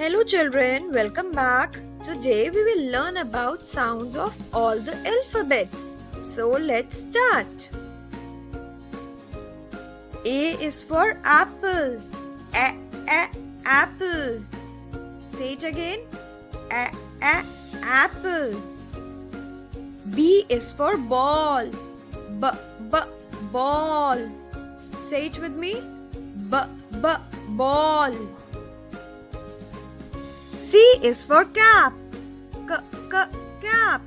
Hello children, welcome back. Today we will learn about sounds of all the alphabets. So let's start. A is for apple. Apple. Say it again. Apple. B is for ball. Ball. Say it with me. Ball. C is for cap. Cap.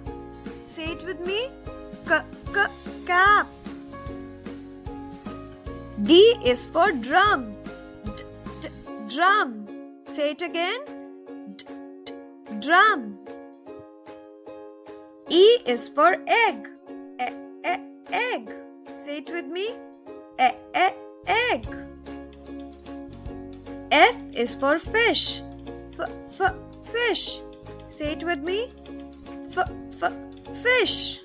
Say it with me. Cap. D is for drum. Drum. Say it again. Drum. E is for egg. Egg. Say it with me. Egg. F is for fish. Fish. Say it with me. Fish.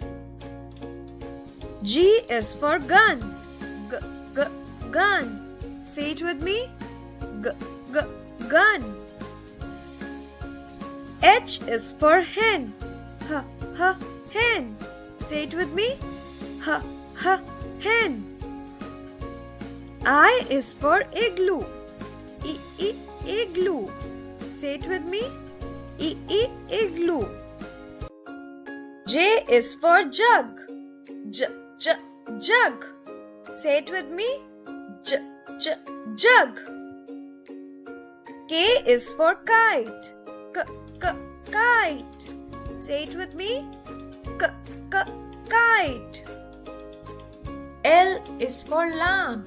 G is for gun. Gun. Say it with me. Gun. H is for hen. Hen. Say it with me. Hen. I is for igloo. Igloo. Say it with me. Igloo. J is for jug. Jug. Say it with me. Jug. K is for kite. Kite. Say it with me. Kite. L is for lamb.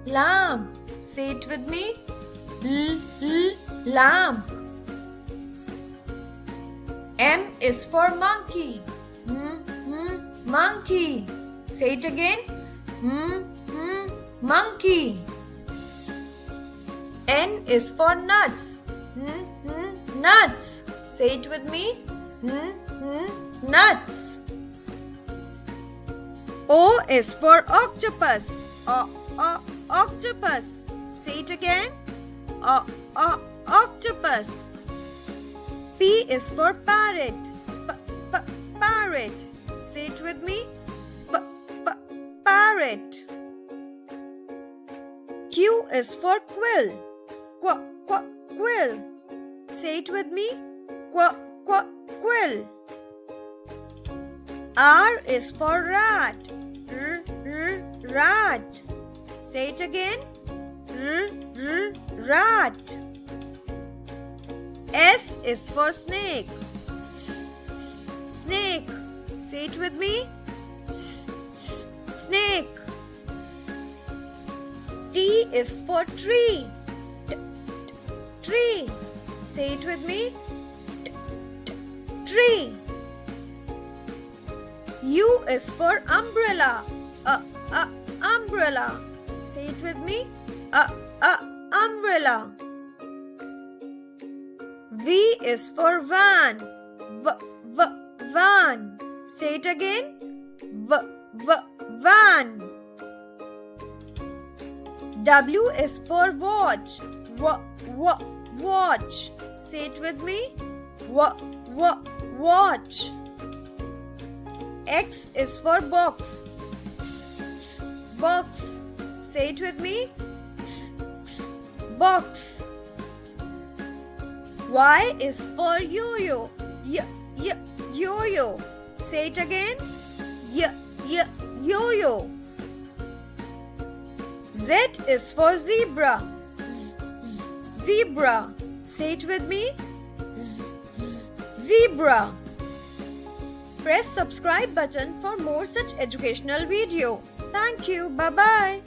Lamb. Say it with me. Lamb. M is for monkey. Monkey. Say it again. Monkey. N is for nuts. Nuts. Say it with me. Nuts. O is for octopus. Octopus. Say it again. Octopus. P is for parrot. Parrot. Say it with me. Parrot. Q is for quill. Quill. Say it with me. Quill. R is for rat. Rat. Say it again. Rat. S is for snake. Snake. Say it with me. Snake. T is for tree. Tree. Say it with me. Tree. U is for umbrella. Umbrella. Say it with me. Umbrella. V is for van. Van. Say it again. Van. W is for watch. Watch. Say it with me. Watch. X is for box. Box. Say it with me. Box. Y is for yo-yo. Yo-yo. Say it again. Yo-yo. Z is for zebra. Zebra. Say it with me. Zebra. Press subscribe button for more such educational video. Thank you. Bye-bye.